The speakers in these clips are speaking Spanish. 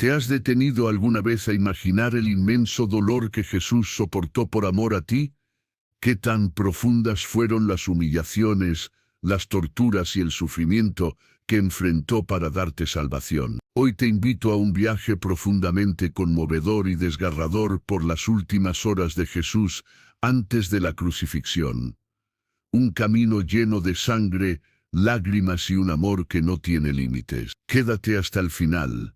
¿Te has detenido alguna vez a imaginar el inmenso dolor que Jesús soportó por amor a ti? ¿Qué tan profundas fueron las humillaciones, las torturas y el sufrimiento que enfrentó para darte salvación? Hoy te invito a un viaje profundamente conmovedor y desgarrador por las últimas horas de Jesús antes de la crucifixión. Un camino lleno de sangre, lágrimas y un amor que no tiene límites. Quédate hasta el final,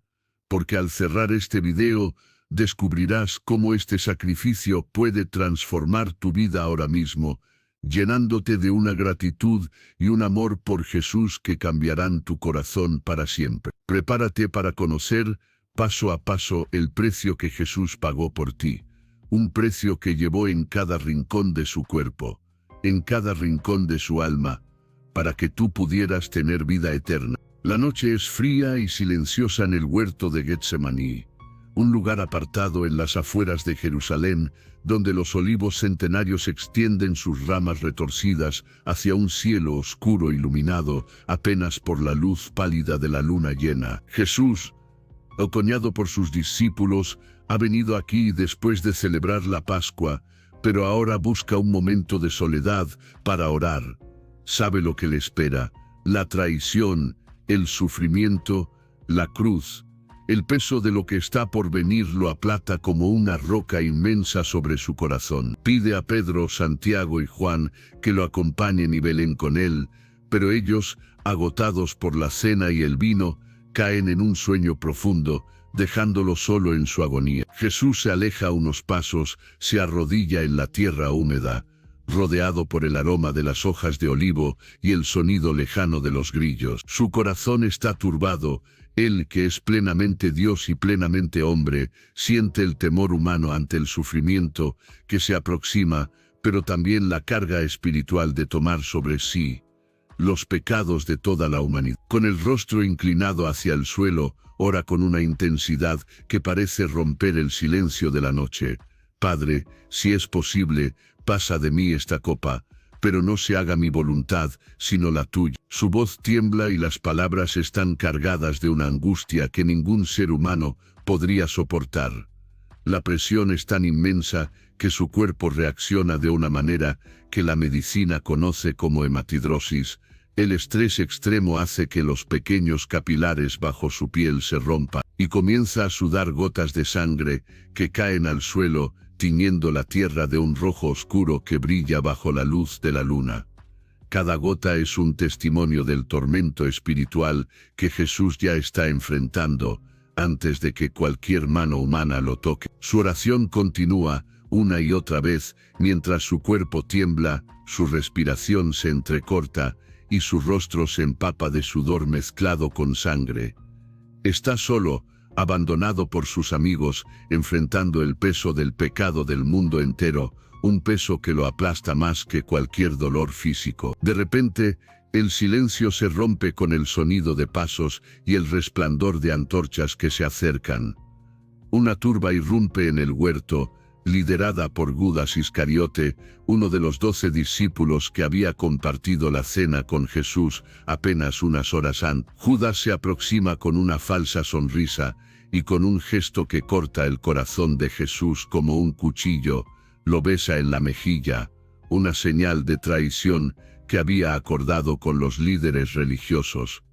porque al cerrar este video, descubrirás cómo este sacrificio puede transformar tu vida ahora mismo, llenándote de una gratitud y un amor por Jesús que cambiarán tu corazón para siempre. Prepárate para conocer, paso a paso, el precio que Jesús pagó por ti, un precio que llevó en cada rincón de su cuerpo, en cada rincón de su alma, para que tú pudieras tener vida eterna. La noche es fría y silenciosa en el huerto de Getsemaní, un lugar apartado en las afueras de Jerusalén, donde los olivos centenarios extienden sus ramas retorcidas hacia un cielo oscuro iluminado apenas por la luz pálida de la luna llena. Jesús, acompañado por sus discípulos, ha venido aquí después de celebrar la Pascua, pero ahora busca un momento de soledad para orar. Sabe lo que le espera: la traición, el sufrimiento, la cruz. El peso de lo que está por venir lo aplata como una roca inmensa sobre su corazón. Pide a Pedro, Santiago y Juan que lo acompañen y velen con él, pero ellos, agotados por la cena y el vino, caen en un sueño profundo, dejándolo solo en su agonía. Jesús se aleja unos pasos, se arrodilla en la tierra húmeda, rodeado por el aroma de las hojas de olivo y el sonido lejano de los grillos. Su corazón está turbado. Él, que es plenamente Dios y plenamente hombre, siente el temor humano ante el sufrimiento que se aproxima, pero también la carga espiritual de tomar sobre sí los pecados de toda la humanidad. Con el rostro inclinado hacia el suelo, ora con una intensidad que parece romper el silencio de la noche. Padre, si es posible, pasa de mí esta copa, pero no se haga mi voluntad, sino la tuya. Su voz tiembla y las palabras están cargadas de una angustia que ningún ser humano podría soportar. La presión es tan inmensa que su cuerpo reacciona de una manera que la medicina conoce como hematidrosis. El estrés extremo hace que los pequeños capilares bajo su piel se rompan y comienza a sudar gotas de sangre que caen al suelo, tiñendo la tierra de un rojo oscuro que brilla bajo la luz de la luna. Cada gota es un testimonio del tormento espiritual que Jesús ya está enfrentando antes de que cualquier mano humana lo toque. Su oración continúa una y otra vez mientras su cuerpo tiembla, su respiración se entrecorta y su rostro se empapa de sudor mezclado con sangre. Está solo, abandonado por sus amigos, enfrentando el peso del pecado del mundo entero, un peso que lo aplasta más que cualquier dolor físico. De repente, el silencio se rompe con el sonido de pasos y el resplandor de antorchas que se acercan. Una turba irrumpe en el huerto, liderada por Judas Iscariote, uno de los 12 discípulos que había compartido la cena con Jesús apenas unas horas antes. Judas se aproxima con una falsa sonrisa y con un gesto que corta el corazón de Jesús como un cuchillo, lo besa en la mejilla, una señal de traición que había acordado con los líderes religiosos.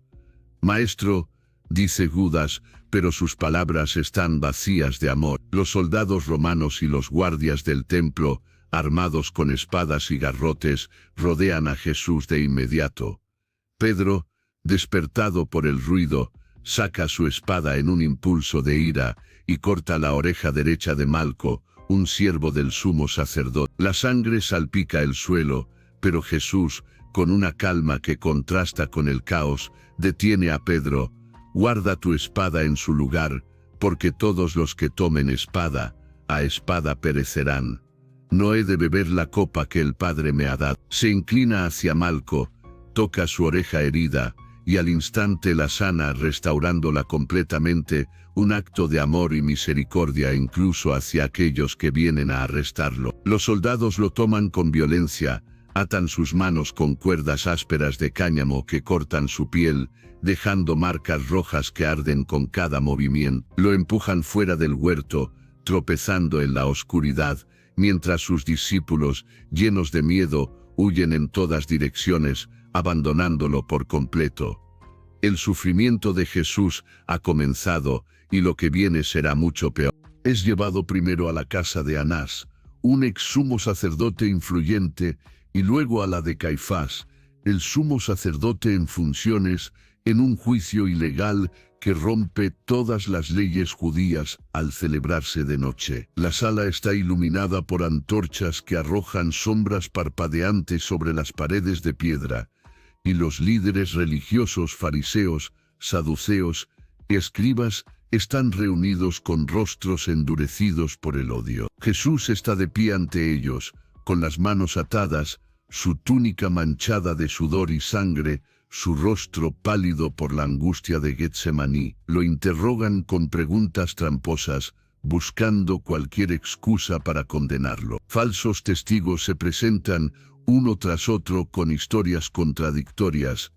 «Maestro», dice Judas, pero sus palabras están vacías de amor. Los soldados romanos y los guardias del templo, armados con espadas y garrotes, rodean a Jesús de inmediato. Pedro, despertado por el ruido, saca su espada en un impulso de ira y corta la oreja derecha de Malco, un siervo del sumo sacerdote. La sangre salpica el suelo, pero Jesús, con una calma que contrasta con el caos, detiene a Pedro. «Guarda tu espada en su lugar, porque todos los que tomen espada, a espada perecerán. No he de beber la copa que el Padre me ha dado». Se inclina hacia Malco, toca su oreja herida, y al instante la sana, restaurándola completamente, un acto de amor y misericordia incluso hacia aquellos que vienen a arrestarlo. Los soldados lo toman con violencia, Atan sus manos con cuerdas ásperas de cáñamo que cortan su piel, dejando marcas rojas que arden con cada movimiento. Lo empujan fuera del huerto, tropezando en la oscuridad, mientras sus discípulos, llenos de miedo, huyen en todas direcciones, abandonándolo por completo. El sufrimiento de Jesús ha comenzado, y lo que viene será mucho peor. Es llevado primero a la casa de Anás, un ex sumo sacerdote influyente, y luego a la de Caifás, el sumo sacerdote en funciones, en un juicio ilegal que rompe todas las leyes judías al celebrarse de noche. La sala está iluminada por antorchas que arrojan sombras parpadeantes sobre las paredes de piedra, y los líderes religiosos fariseos, saduceos y escribas están reunidos con rostros endurecidos por el odio. Jesús está de pie ante ellos, con las manos atadas, su túnica manchada de sudor y sangre, su rostro pálido por la angustia de Getsemaní. Lo interrogan con preguntas tramposas, buscando cualquier excusa para condenarlo. Falsos testigos se presentan uno tras otro con historias contradictorias.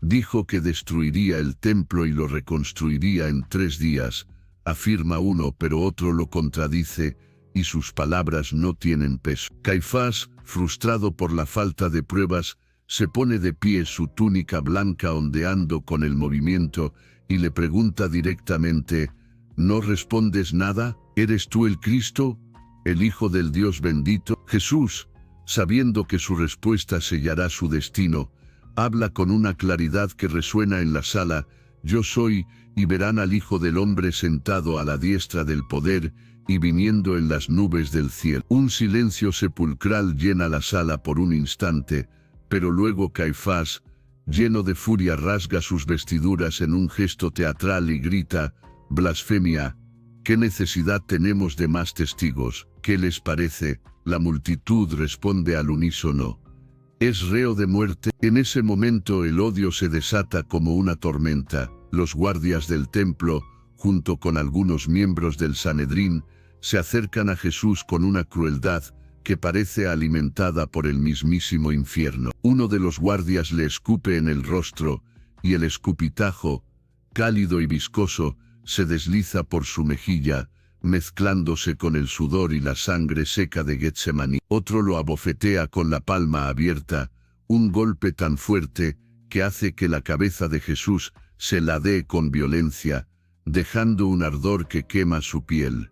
Dijo que destruiría el templo y lo reconstruiría en 3 días, afirma uno, pero otro lo contradice, y sus palabras no tienen peso. Caifás, frustrado por la falta de pruebas, se pone de pie, su túnica blanca ondeando con el movimiento, y le pregunta directamente: ¿no respondes nada? ¿Eres tú el Cristo, el Hijo del Dios bendito? Jesús, sabiendo que su respuesta sellará su destino, habla con una claridad que resuena en la sala: yo soy, y verán al Hijo del Hombre sentado a la diestra del poder, y viniendo en las nubes del cielo. Un silencio sepulcral llena la sala por un instante, pero luego Caifás, lleno de furia, rasga sus vestiduras en un gesto teatral y grita: blasfemia. ¿Qué necesidad tenemos de más testigos? ¿Qué les parece? La multitud responde al unísono: es reo de muerte. En ese momento el odio se desata como una tormenta. Los guardias del templo, junto con algunos miembros del Sanedrín, se acercan a Jesús con una crueldad que parece alimentada por el mismísimo infierno. Uno de los guardias le escupe en el rostro, y el escupitajo, cálido y viscoso, se desliza por su mejilla, mezclándose con el sudor y la sangre seca de Getsemaní. Otro lo abofetea con la palma abierta, un golpe tan fuerte que hace que la cabeza de Jesús se ladee con violencia, dejando un ardor que quema su piel.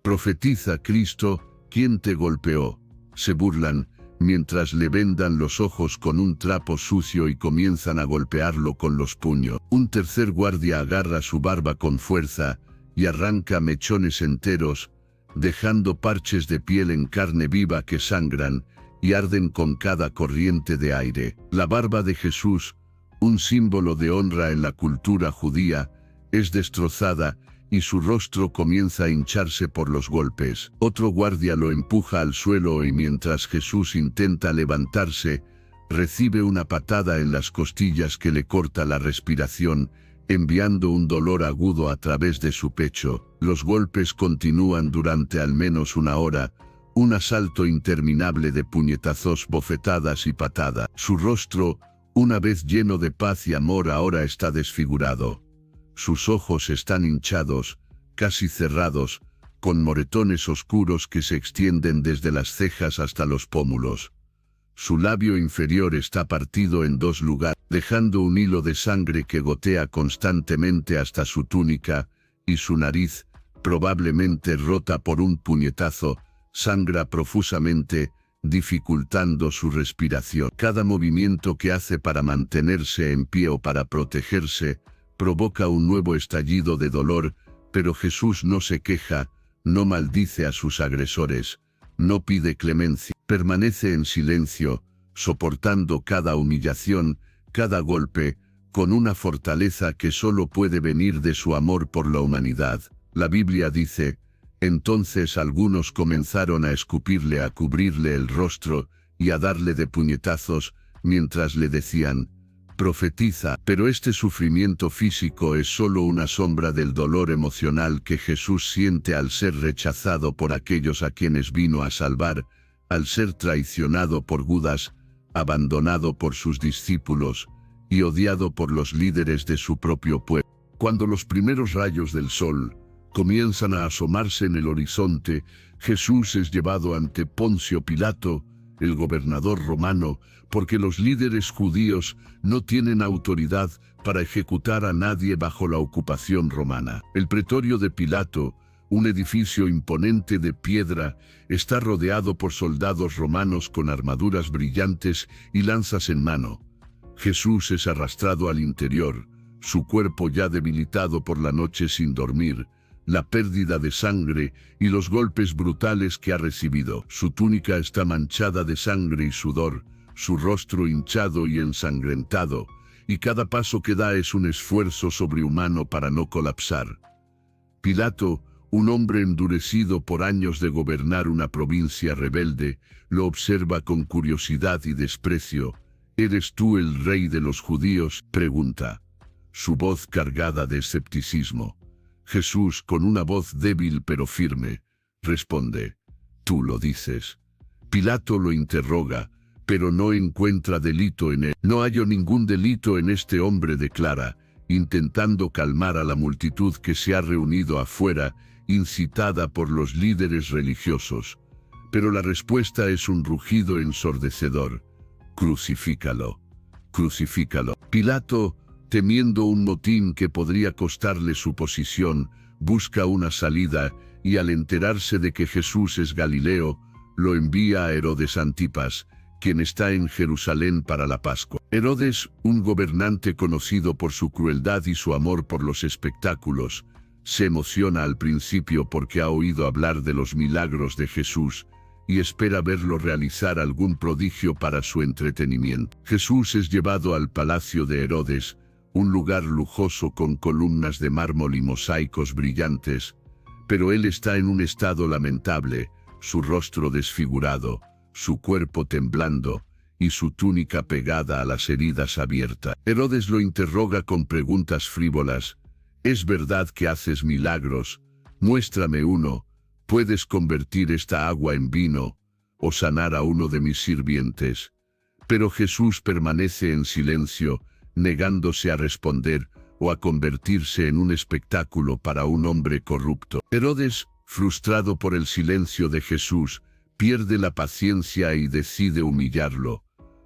Profetiza, Cristo, ¿quién te golpeó? Se burlan, mientras le vendan los ojos con un trapo sucio y comienzan a golpearlo con los puños. Un tercer guardia agarra su barba con fuerza y arranca mechones enteros, dejando parches de piel en carne viva que sangran y arden con cada corriente de aire. La barba de Jesús, un símbolo de honra en la cultura judía, es destrozada, y su rostro comienza a hincharse por los golpes. Otro guardia lo empuja al suelo y mientras Jesús intenta levantarse, recibe una patada en las costillas que le corta la respiración, enviando un dolor agudo a través de su pecho. Los golpes continúan durante al menos 1 hora, un asalto interminable de puñetazos, bofetadas y patadas. Su rostro, una vez lleno de paz y amor, ahora está desfigurado. Sus ojos están hinchados, casi cerrados, con moretones oscuros que se extienden desde las cejas hasta los pómulos. Su labio inferior está partido en 2 lugares, dejando un hilo de sangre que gotea constantemente hasta su túnica, y su nariz, probablemente rota por un puñetazo, sangra profusamente, dificultando su respiración. Cada movimiento que hace para mantenerse en pie o para protegerse provoca un nuevo estallido de dolor, pero Jesús no se queja, no maldice a sus agresores, no pide clemencia, permanece en silencio, soportando cada humillación, cada golpe, con una fortaleza que solo puede venir de su amor por la humanidad. La Biblia dice: entonces algunos comenzaron a escupirle, a cubrirle el rostro y a darle de puñetazos, mientras le decían: profetiza. Pero este sufrimiento físico es solo una sombra del dolor emocional que Jesús siente al ser rechazado por aquellos a quienes vino a salvar, al ser traicionado por Judas, abandonado por sus discípulos y odiado por los líderes de su propio pueblo. Cuando los primeros rayos del sol comienzan a asomarse en el horizonte, Jesús es llevado ante Poncio Pilato, el gobernador romano, porque los líderes judíos no tienen autoridad para ejecutar a nadie bajo la ocupación romana. El pretorio de Pilato, un edificio imponente de piedra, está rodeado por soldados romanos con armaduras brillantes y lanzas en mano. Jesús es arrastrado al interior, su cuerpo ya debilitado por la noche sin dormir, la pérdida de sangre y los golpes brutales que ha recibido. Su túnica está manchada de sangre y sudor, su rostro hinchado y ensangrentado, y cada paso que da es un esfuerzo sobrehumano para no colapsar. Pilato, un hombre endurecido por años de gobernar una provincia rebelde, lo observa con curiosidad y desprecio. ¿Eres tú el rey de los judíos?, pregunta, su voz cargada de escepticismo. Jesús, con una voz débil pero firme, responde, tú lo dices. Pilato lo interroga, pero no encuentra delito en él. No hallo ningún delito en este hombre, declara, intentando calmar a la multitud que se ha reunido afuera, incitada por los líderes religiosos. Pero la respuesta es un rugido ensordecedor. Crucifícalo, crucifícalo. Pilato, temiendo un motín que podría costarle su posición, busca una salida y al enterarse de que Jesús es Galileo, lo envía a Herodes Antipas, quien está en Jerusalén para la Pascua. Herodes, un gobernante conocido por su crueldad y su amor por los espectáculos, se emociona al principio porque ha oído hablar de los milagros de Jesús y espera verlo realizar algún prodigio para su entretenimiento. Jesús es llevado al palacio de Herodes, un lugar lujoso con columnas de mármol y mosaicos brillantes, pero él está en un estado lamentable, su rostro desfigurado, su cuerpo temblando y su túnica pegada a las heridas abiertas. Herodes lo interroga con preguntas frívolas. ¿Es verdad que haces milagros? Muéstrame uno. ¿Puedes convertir esta agua en vino o sanar a uno de mis sirvientes? Pero Jesús permanece en silencio, negándose a responder o a convertirse en un espectáculo para un hombre corrupto. Herodes, frustrado por el silencio de Jesús, pierde la paciencia y decide humillarlo.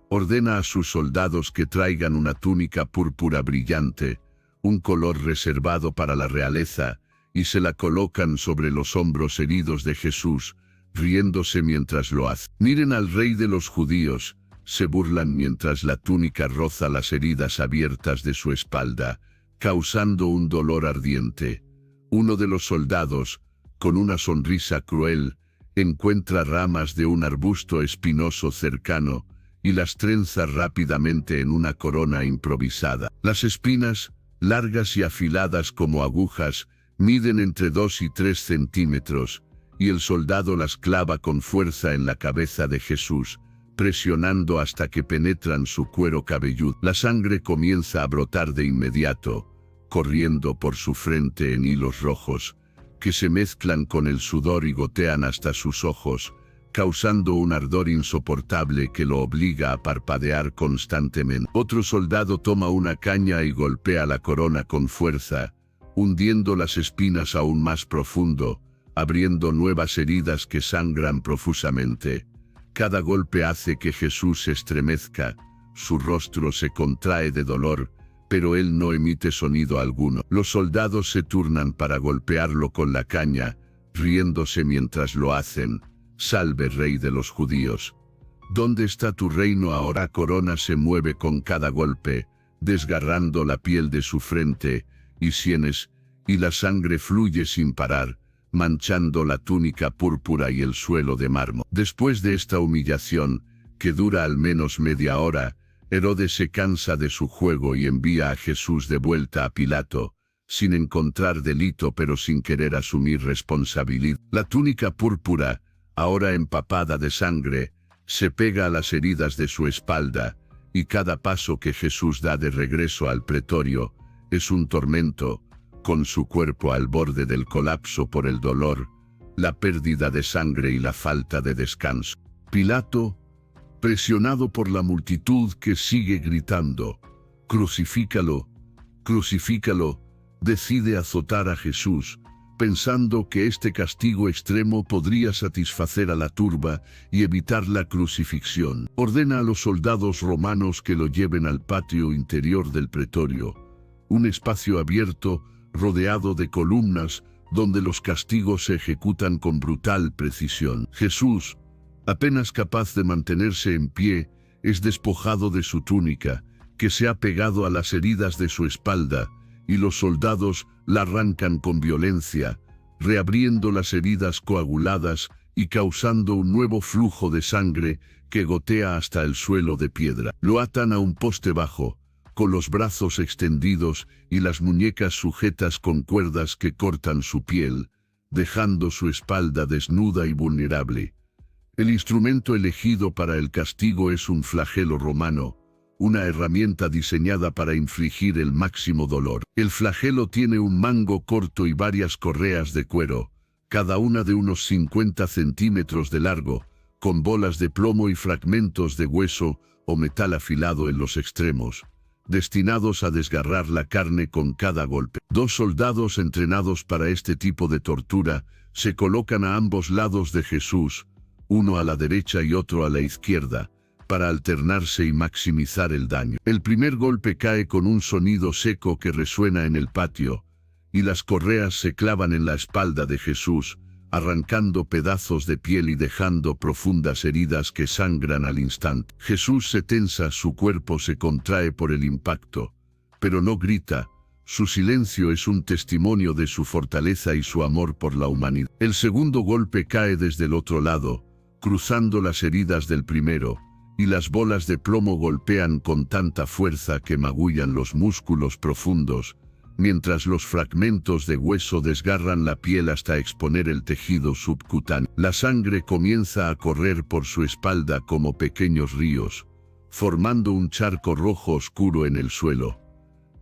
Ordena a sus soldados que traigan una túnica púrpura brillante, un color reservado para la realeza, y se la colocan sobre los hombros heridos de Jesús, riéndose mientras lo hace. Miren al rey de los judíos, se burlan mientras la túnica roza las heridas abiertas de su espalda, causando un dolor ardiente. Uno de los soldados, con una sonrisa cruel, encuentra ramas de un arbusto espinoso cercano y las trenza rápidamente en una corona improvisada. Las espinas, largas y afiladas como agujas, miden entre 2 y 3 centímetros, y el soldado las clava con fuerza en la cabeza de Jesús, presionando hasta que penetran su cuero cabelludo. La sangre comienza a brotar de inmediato, corriendo por su frente en hilos rojos, que se mezclan con el sudor y gotean hasta sus ojos, causando un ardor insoportable que lo obliga a parpadear constantemente. Otro soldado toma una caña y golpea la corona con fuerza, hundiendo las espinas aún más profundo, abriendo nuevas heridas que sangran profusamente. Cada golpe hace que Jesús se estremezca, su rostro se contrae de dolor, pero él no emite sonido alguno. Los soldados se turnan para golpearlo con la caña, riéndose mientras lo hacen. Salve, rey de los judíos. ¿Dónde está tu reino ahora? La corona se mueve con cada golpe, desgarrando la piel de su frente y sienes, y la sangre fluye sin parar, manchando la túnica púrpura y el suelo de mármol. Después de esta humillación, que dura al menos media hora, Herodes se cansa de su juego y envía a Jesús de vuelta a Pilato, sin encontrar delito pero sin querer asumir responsabilidad. La túnica púrpura, ahora empapada de sangre, se pega a las heridas de su espalda, y cada paso que Jesús da de regreso al pretorio es un tormento, con su cuerpo al borde del colapso por el dolor, la pérdida de sangre y la falta de descanso. Pilato, presionado por la multitud que sigue gritando, «Crucifícalo, crucifícalo», decide azotar a Jesús, pensando que este castigo extremo podría satisfacer a la turba y evitar la crucifixión. Ordena a los soldados romanos que lo lleven al patio interior del pretorio, un espacio abierto, rodeado de columnas, donde los castigos se ejecutan con brutal precisión. Jesús, apenas capaz de mantenerse en pie, es despojado de su túnica, que se ha pegado a las heridas de su espalda, y los soldados la arrancan con violencia, reabriendo las heridas coaguladas y causando un nuevo flujo de sangre que gotea hasta el suelo de piedra. Lo atan a un poste bajo, con los brazos extendidos y las muñecas sujetas con cuerdas que cortan su piel, dejando su espalda desnuda y vulnerable. El instrumento elegido para el castigo es un flagelo romano, una herramienta diseñada para infligir el máximo dolor. El flagelo tiene un mango corto y varias correas de cuero, cada una de unos 50 centímetros de largo, con bolas de plomo y fragmentos de hueso o metal afilado en los extremos, destinados a desgarrar la carne con cada golpe. 2 soldados entrenados para este tipo de tortura se colocan a ambos lados de Jesús, uno a la derecha y otro a la izquierda, para alternarse y maximizar el daño. El primer golpe cae con un sonido seco que resuena en el patio, y las correas se clavan en la espalda de Jesús, arrancando pedazos de piel y dejando profundas heridas que sangran al instante. Jesús se tensa, su cuerpo se contrae por el impacto, pero no grita. Su silencio es un testimonio de su fortaleza y su amor por la humanidad. El segundo golpe cae desde el otro lado, cruzando las heridas del primero, y las bolas de plomo golpean con tanta fuerza que magullan los músculos profundos, mientras los fragmentos de hueso desgarran la piel hasta exponer el tejido subcutáneo. La sangre comienza a correr por su espalda como pequeños ríos, formando un charco rojo oscuro en el suelo.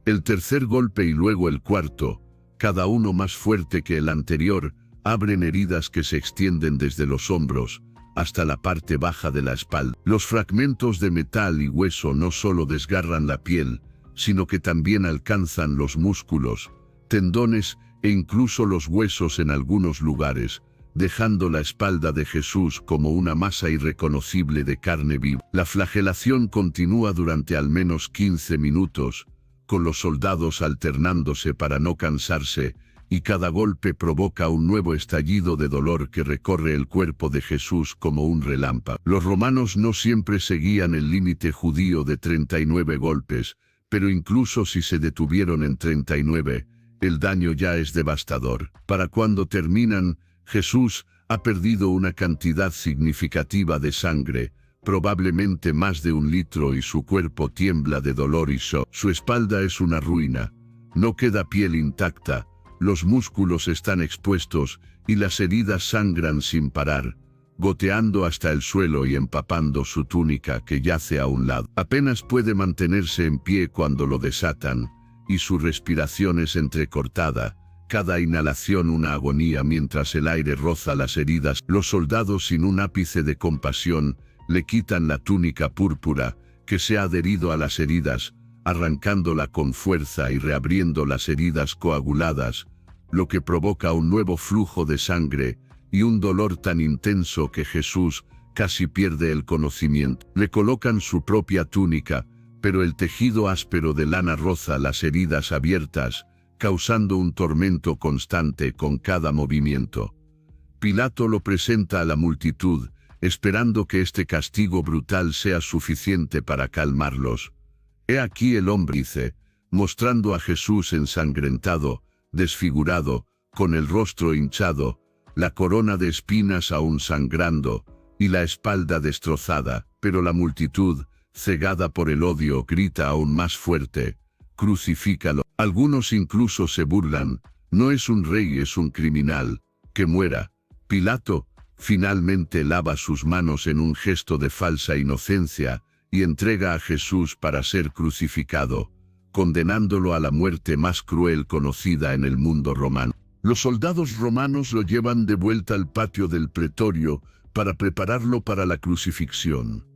El tercer golpe y luego el cuarto, cada uno más fuerte que el anterior, abren heridas que se extienden desde los hombros hasta la parte baja de la espalda. Los fragmentos de metal y hueso no solo desgarran la piel, sino que también alcanzan los músculos, tendones e incluso los huesos en algunos lugares, dejando la espalda de Jesús como una masa irreconocible de carne viva. La flagelación continúa durante al menos 15 minutos, con los soldados alternándose para no cansarse, y cada golpe provoca un nuevo estallido de dolor que recorre el cuerpo de Jesús como un relámpago. Los romanos no siempre seguían el límite judío de 39 golpes, pero incluso si se detuvieron en 39, el daño ya es devastador. Para cuando terminan, Jesús ha perdido una cantidad significativa de sangre, probablemente más de 1 litro, y su cuerpo tiembla de dolor y shock. Su espalda es una ruina, no queda piel intacta, los músculos están expuestos y las heridas sangran sin parar, goteando hasta el suelo y empapando su túnica que yace a un lado. Apenas puede mantenerse en pie cuando lo desatan, y su respiración es entrecortada, cada inhalación una agonía mientras el aire roza las heridas. Los soldados, sin un ápice de compasión, le quitan la túnica púrpura que se ha adherido a las heridas, arrancándola con fuerza y reabriendo las heridas coaguladas, lo que provoca un nuevo flujo de sangre y un dolor tan intenso que Jesús casi pierde el conocimiento. Le colocan su propia túnica, pero el tejido áspero de lana roza las heridas abiertas, causando un tormento constante con cada movimiento. Pilato lo presenta a la multitud, esperando que este castigo brutal sea suficiente para calmarlos. «He aquí el hombre», dice, mostrando a Jesús ensangrentado, desfigurado, con el rostro hinchado, la corona de espinas aún sangrando, y la espalda destrozada. Pero la multitud, cegada por el odio, grita aún más fuerte: «Crucifícalo». Algunos incluso se burlan: «No es un rey, es un criminal. ¡Que muera!». Pilato finalmente lava sus manos en un gesto de falsa inocencia y entrega a Jesús para ser crucificado, condenándolo a la muerte más cruel conocida en el mundo romano. Los soldados romanos lo llevan de vuelta al patio del pretorio, para prepararlo para la crucifixión.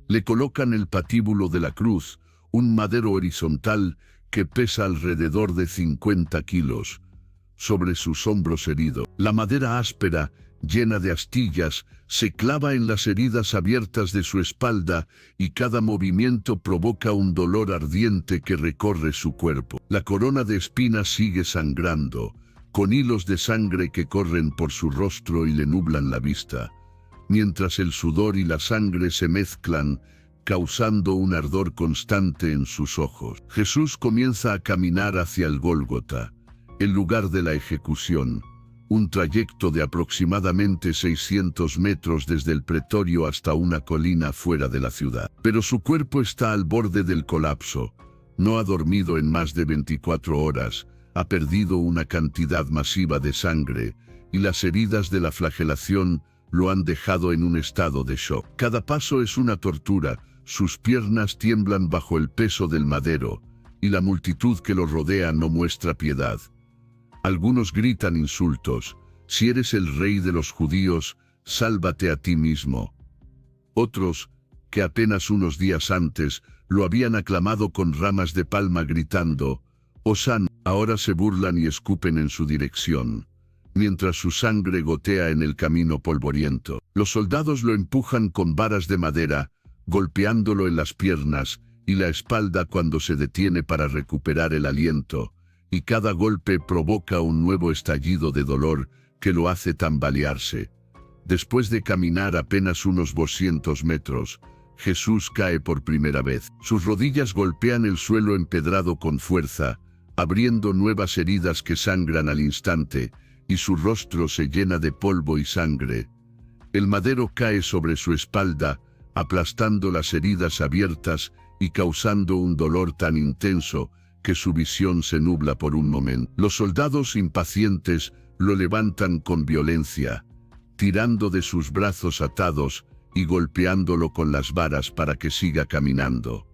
Le colocan el patíbulo de la cruz, un madero horizontal que pesa alrededor de 50 kilos, sobre sus hombros heridos. La madera áspera, llena de astillas, se clava en las heridas abiertas de su espalda y cada movimiento provoca un dolor ardiente que recorre su cuerpo. La corona de espinas sigue sangrando, con hilos de sangre que corren por su rostro y le nublan la vista, mientras el sudor y la sangre se mezclan, causando un ardor constante en sus ojos. Jesús comienza a caminar hacia el Gólgota, el lugar de la ejecución, un trayecto de aproximadamente 600 metros desde el pretorio hasta una colina fuera de la ciudad. Pero su cuerpo está al borde del colapso, no ha dormido en más de 24 horas, ha perdido una cantidad masiva de sangre, y las heridas de la flagelación lo han dejado en un estado de shock. Cada paso es una tortura, sus piernas tiemblan bajo el peso del madero, y la multitud que lo rodea no muestra piedad. Algunos gritan insultos: «Si eres el rey de los judíos, sálvate a ti mismo». Otros, que apenas unos días antes lo habían aclamado con ramas de palma gritando «Hosana», ahora se burlan y escupen en su dirección, mientras su sangre gotea en el camino polvoriento. Los soldados lo empujan con varas de madera, golpeándolo en las piernas y la espalda cuando se detiene para recuperar el aliento, y cada golpe provoca un nuevo estallido de dolor que lo hace tambalearse. Después de caminar apenas unos 200 metros, Jesús cae por primera vez. Sus rodillas golpean el suelo empedrado con fuerza, abriendo nuevas heridas que sangran al instante, y su rostro se llena de polvo y sangre. El madero cae sobre su espalda, aplastando las heridas abiertas y causando un dolor tan intenso que su visión se nubla por un momento. Los soldados impacientes lo levantan con violencia, tirando de sus brazos atados y golpeándolo con las varas para que siga caminando.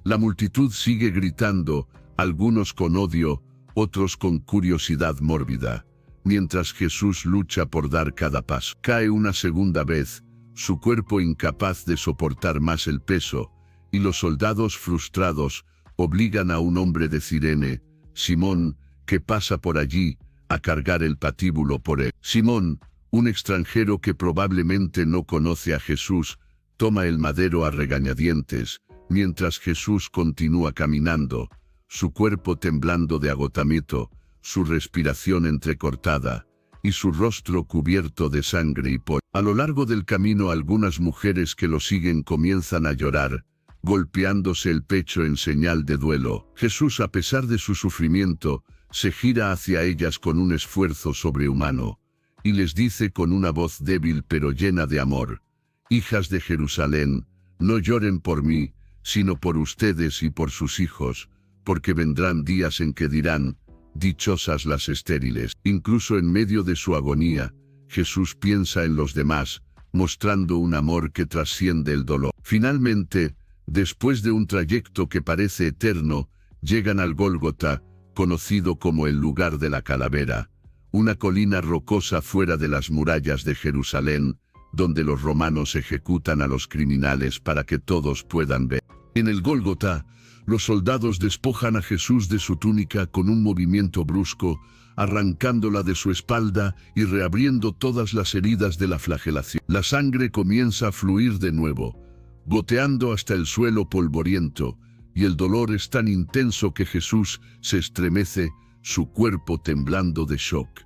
La multitud sigue gritando, algunos con odio, otros con curiosidad mórbida, mientras Jesús lucha por dar cada paso. Cae una segunda vez, su cuerpo incapaz de soportar más el peso, y los soldados frustrados obligan a un hombre de Cirene, Simón, que pasa por allí, a cargar el patíbulo por él. Simón, un extranjero que probablemente no conoce a Jesús, toma el madero a regañadientes, mientras Jesús continúa caminando, su cuerpo temblando de agotamiento, su respiración entrecortada, y su rostro cubierto de sangre y polvo. A lo largo del camino algunas mujeres que lo siguen comienzan a llorar, golpeándose el pecho en señal de duelo. Jesús, a pesar de su sufrimiento, se gira hacia ellas con un esfuerzo sobrehumano, y les dice con una voz débil pero llena de amor: «Hijas de Jerusalén, no lloren por mí, sino por ustedes y por sus hijos, porque vendrán días en que dirán, dichosas las estériles». Incluso en medio de su agonía, Jesús piensa en los demás, mostrando un amor que trasciende el dolor. Finalmente, después de un trayecto que parece eterno, llegan al Gólgota, conocido como el lugar de la calavera, una colina rocosa fuera de las murallas de Jerusalén, donde los romanos ejecutan a los criminales para que todos puedan ver. En el Gólgota, los soldados despojan a Jesús de su túnica con un movimiento brusco, arrancándola de su espalda y reabriendo todas las heridas de la flagelación. La sangre comienza a fluir de nuevo, goteando hasta el suelo polvoriento, y el dolor es tan intenso que Jesús se estremece, su cuerpo temblando de shock.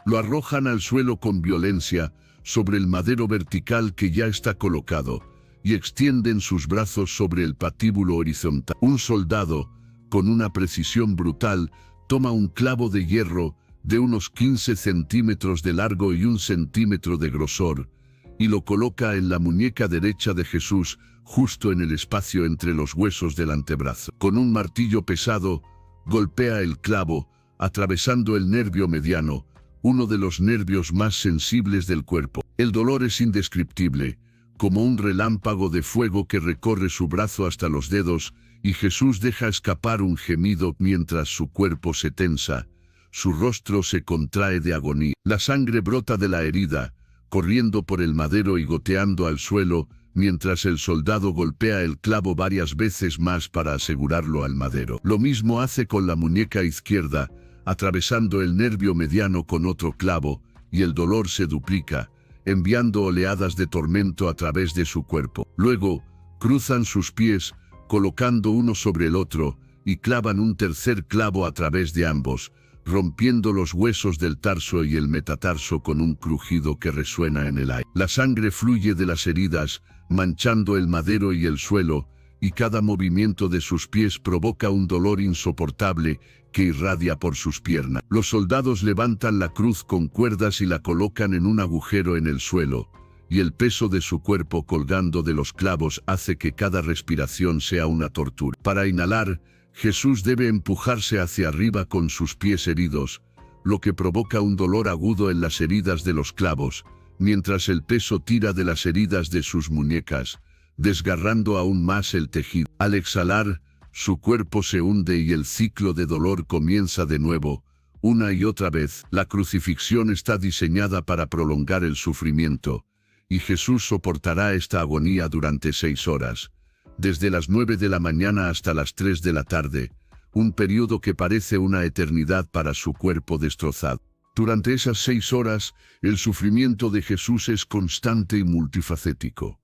Lo arrojan al suelo con violencia, sobre el madero vertical que ya está colocado, y extienden sus brazos sobre el patíbulo horizontal. Un soldado, con una precisión brutal, toma un clavo de hierro de unos 15 centímetros de largo y 1 centímetro de grosor, y lo coloca en la muñeca derecha de Jesús, justo en el espacio entre los huesos del antebrazo. Con un martillo pesado, golpea el clavo, atravesando el nervio mediano, uno de los nervios más sensibles del cuerpo. El dolor es indescriptible, como un relámpago de fuego que recorre su brazo hasta los dedos, y Jesús deja escapar un gemido mientras su cuerpo se tensa, su rostro se contrae de agonía. La sangre brota de la herida, corriendo por el madero y goteando al suelo, mientras el soldado golpea el clavo varias veces más para asegurarlo al madero. Lo mismo hace con la muñeca izquierda, atravesando el nervio mediano con otro clavo, y el dolor se duplica, enviando oleadas de tormento a través de su cuerpo. Luego, cruzan sus pies, colocando uno sobre el otro, y clavan un tercer clavo a través de ambos, rompiendo los huesos del tarso y el metatarso con un crujido que resuena en el aire. La sangre fluye de las heridas, manchando el madero y el suelo, y cada movimiento de sus pies provoca un dolor insoportable que irradia por sus piernas. Los soldados levantan la cruz con cuerdas y la colocan en un agujero en el suelo, y el peso de su cuerpo colgando de los clavos hace que cada respiración sea una tortura. Para inhalar, Jesús debe empujarse hacia arriba con sus pies heridos, lo que provoca un dolor agudo en las heridas de los clavos, mientras el peso tira de las heridas de sus muñecas, desgarrando aún más el tejido. Al exhalar, su cuerpo se hunde y el ciclo de dolor comienza de nuevo, una y otra vez. La crucifixión está diseñada para prolongar el sufrimiento, y Jesús soportará esta agonía durante 6 horas. Desde las 9 de la mañana hasta las 3 de la tarde, un periodo que parece una eternidad para su cuerpo destrozado. Durante esas 6 horas, el sufrimiento de Jesús es constante y multifacético.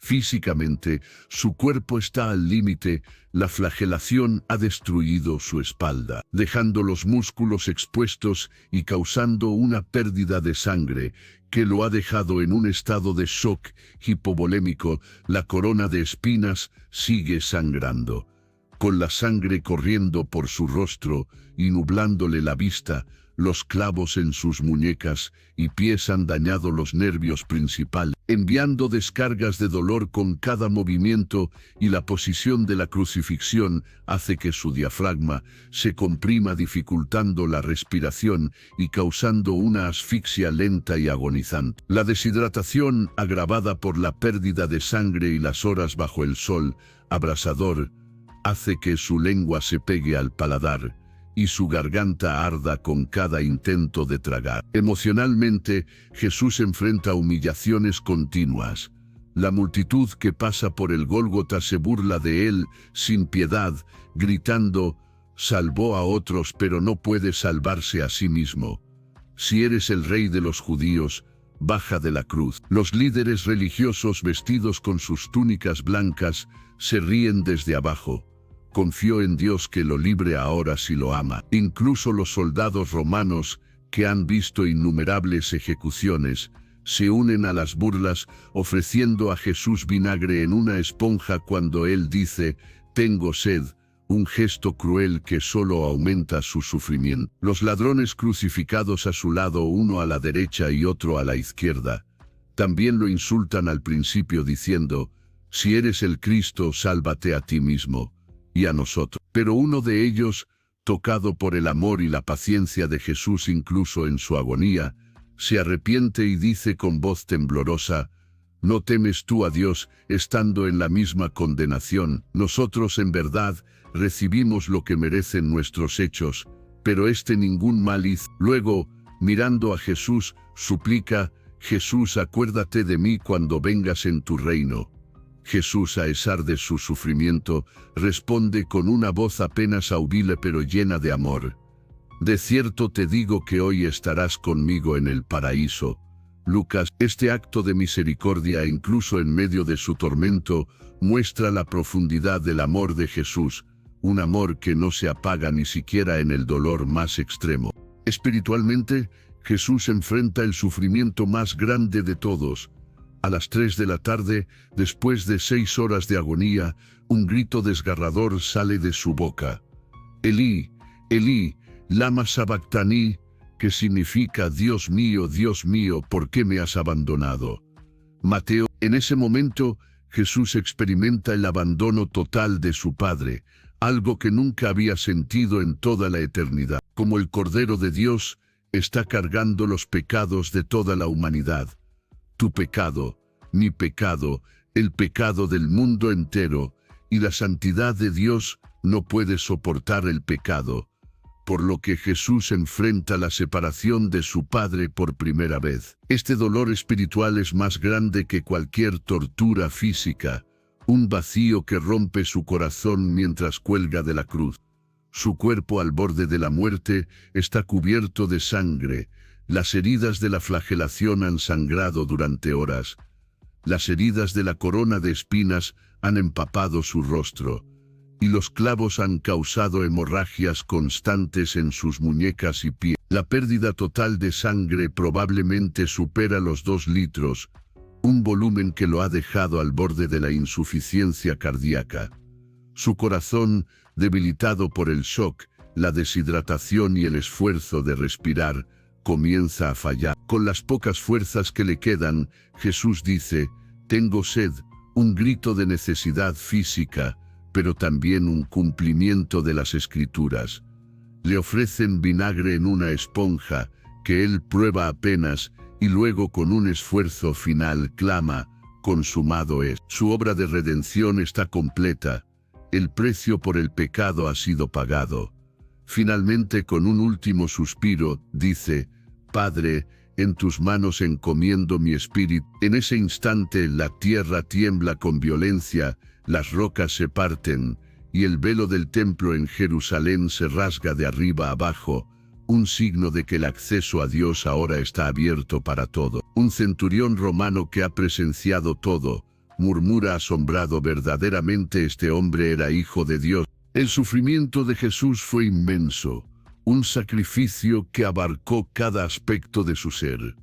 Físicamente, su cuerpo está al límite, la flagelación ha destruido su espalda, dejando los músculos expuestos y causando una pérdida de sangre, que lo ha dejado en un estado de shock hipovolémico. La corona de espinas sigue sangrando, con la sangre corriendo por su rostro y nublándole la vista. Los clavos en sus muñecas y pies han dañado los nervios principales, enviando descargas de dolor con cada movimiento, y la posición de la crucifixión hace que su diafragma se comprima, dificultando la respiración y causando una asfixia lenta y agonizante. La deshidratación, agravada por la pérdida de sangre y las horas bajo el sol abrasador, hace que su lengua se pegue al paladar y su garganta arda con cada intento de tragar. Emocionalmente, Jesús enfrenta humillaciones continuas. La multitud que pasa por el Gólgota se burla de él sin piedad, gritando: «Salvó a otros, pero no puede salvarse a sí mismo. Si eres el rey de los judíos, baja de la cruz». Los líderes religiosos, vestidos con sus túnicas blancas, se ríen desde abajo. Confió en Dios que lo libre ahora si lo ama. Incluso los soldados romanos, que han visto innumerables ejecuciones, se unen a las burlas, ofreciendo a Jesús vinagre en una esponja cuando él dice: «Tengo sed», un gesto cruel que solo aumenta su sufrimiento. Los ladrones crucificados a su lado, uno a la derecha y otro a la izquierda, también lo insultan al principio diciendo: «Si eres el Cristo, sálvate a ti mismo y a nosotros». Pero uno de ellos, tocado por el amor y la paciencia de Jesús incluso en su agonía, se arrepiente y dice con voz temblorosa: «¿No temes tú a Dios, estando en la misma condenación? Nosotros en verdad recibimos lo que merecen nuestros hechos, pero este ningún mal hizo». Luego, mirando a Jesús, suplica: «Jesús, acuérdate de mí cuando vengas en tu reino». Jesús, a pesar de su sufrimiento, responde con una voz apenas audible pero llena de amor: «De cierto te digo que hoy estarás conmigo en el paraíso». Lucas. Este acto de misericordia, incluso en medio de su tormento, muestra la profundidad del amor de Jesús, un amor que no se apaga ni siquiera en el dolor más extremo. Espiritualmente, Jesús enfrenta el sufrimiento más grande de todos. A las 3 de la tarde, después de 6 horas de agonía, un grito desgarrador sale de su boca: «Elí, Elí, lama sabactani», que significa: Dios mío, ¿por qué me has abandonado?». Mateo. En ese momento, Jesús experimenta el abandono total de su Padre, algo que nunca había sentido en toda la eternidad. Como el Cordero de Dios, está cargando los pecados de toda la humanidad. Tu pecado, mi pecado, el pecado del mundo entero, y la santidad de Dios no puede soportar el pecado. por lo que Jesús enfrenta la separación de su Padre por primera vez. Este dolor espiritual es más grande que cualquier tortura física, un vacío que rompe su corazón mientras cuelga de la cruz. Su cuerpo al borde de la muerte está cubierto de sangre. Las heridas de la flagelación han sangrado durante horas. Las heridas de la corona de espinas han empapado su rostro, y los clavos han causado hemorragias constantes en sus muñecas y pies. La pérdida total de sangre probablemente supera los 2 litros, un volumen que lo ha dejado al borde de la insuficiencia cardíaca. Su corazón, debilitado por el shock, la deshidratación y el esfuerzo de respirar, comienza a fallar. Con las pocas fuerzas que le quedan, Jesús dice: «Tengo sed», un grito de necesidad física, pero también un cumplimiento de las Escrituras. Le ofrecen vinagre en una esponja, que él prueba apenas, y luego con un esfuerzo final clama: «Consumado es». Su obra de redención está completa. El precio por el pecado ha sido pagado. Finalmente, con un último suspiro, dice: «Padre, en tus manos encomiendo mi espíritu». En ese instante la tierra tiembla con violencia, las rocas se parten, y el velo del templo en Jerusalén se rasga de arriba abajo, un signo de que el acceso a Dios ahora está abierto para todo. Un centurión romano que ha presenciado todo, murmura asombrado: «Verdaderamente este hombre era hijo de Dios». El sufrimiento de Jesús fue inmenso, un sacrificio que abarcó cada aspecto de su ser.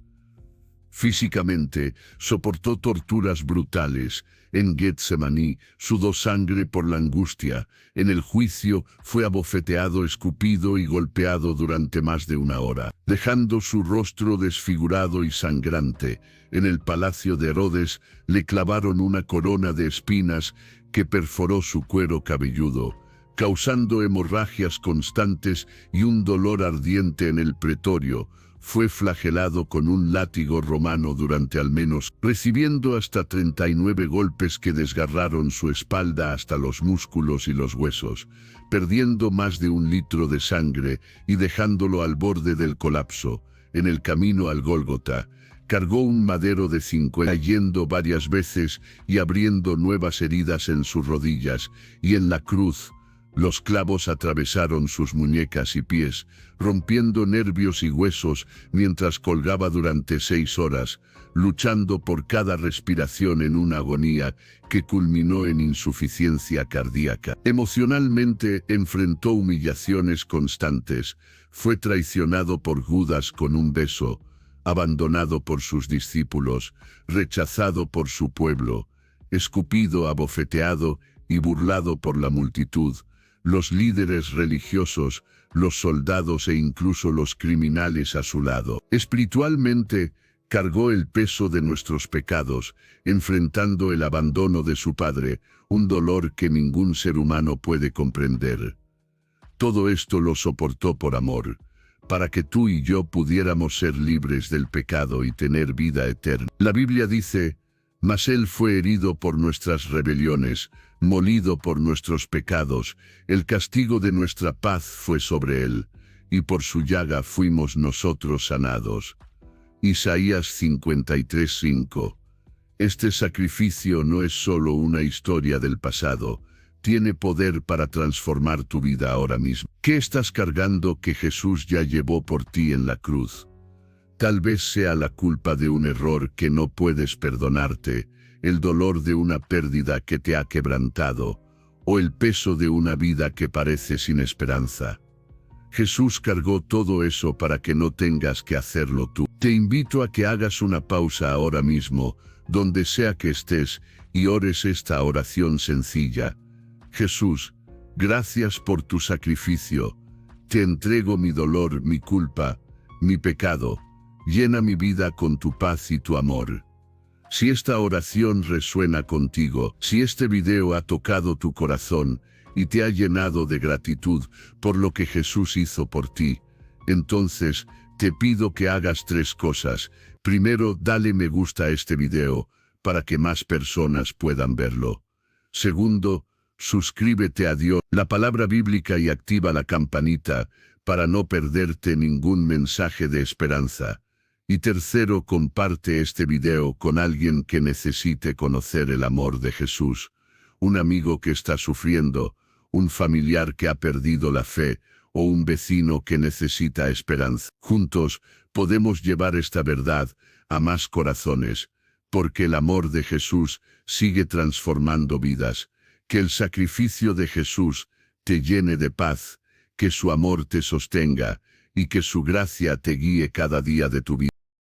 Físicamente, soportó torturas brutales. En Getsemaní sudó sangre por la angustia. En el juicio fue abofeteado, escupido y golpeado durante más de 1 hora, dejando su rostro desfigurado y sangrante. En el palacio de Herodes le clavaron una corona de espinas que perforó su cuero cabelludo, causando hemorragias constantes y un dolor ardiente en el pretorio. Fue flagelado con un látigo romano durante al menos, recibiendo hasta 39 golpes que desgarraron su espalda hasta los músculos y los huesos, perdiendo más de 1 litro de sangre y dejándolo al borde del colapso. En el camino al Gólgota, cargó un madero de 50, cayendo varias veces y abriendo nuevas heridas en sus rodillas, y en la cruz, los clavos atravesaron sus muñecas y pies, rompiendo nervios y huesos mientras colgaba durante 6 horas, luchando por cada respiración en una agonía que culminó en insuficiencia cardíaca. Emocionalmente enfrentó humillaciones constantes. Fue traicionado por Judas con un beso, abandonado por sus discípulos, rechazado por su pueblo, escupido, abofeteado y burlado por la multitud. Los líderes religiosos, los soldados e incluso los criminales a su lado. Espiritualmente, cargó el peso de nuestros pecados, enfrentando el abandono de su Padre, un dolor que ningún ser humano puede comprender. Todo esto lo soportó por amor, para que tú y yo pudiéramos ser libres del pecado y tener vida eterna. La Biblia dice: «Mas él fue herido por nuestras rebeliones, molido por nuestros pecados, el castigo de nuestra paz fue sobre él, y por su llaga fuimos nosotros sanados». Isaías 53:5. Este sacrificio no es solo una historia del pasado, tiene poder para transformar tu vida ahora mismo. ¿Qué estás cargando que Jesús ya llevó por ti en la cruz? Tal vez sea la culpa de un error que no puedes perdonarte, el dolor de una pérdida que te ha quebrantado, o el peso de una vida que parece sin esperanza. Jesús cargó todo eso para que no tengas que hacerlo tú. Te invito a que hagas una pausa ahora mismo, donde sea que estés, y ores esta oración sencilla. Jesús, gracias por tu sacrificio. Te entrego mi dolor, mi culpa, mi pecado. Llena mi vida con tu paz y tu amor. Si esta oración resuena contigo, si este video ha tocado tu corazón y te ha llenado de gratitud por lo que Jesús hizo por ti, entonces te pido que hagas 3 cosas. Primero, dale me gusta a este video para que más personas puedan verlo. Segundo, suscríbete a Dios, la palabra bíblica, y activa la campanita para no perderte ningún mensaje de esperanza. Y tercero, comparte este video con alguien que necesite conocer el amor de Jesús. Un amigo que está sufriendo, un familiar que ha perdido la fe, o un vecino que necesita esperanza. Juntos podemos llevar esta verdad a más corazones, porque el amor de Jesús sigue transformando vidas. Que el sacrificio de Jesús te llene de paz, que su amor te sostenga y que su gracia te guíe cada día de tu vida.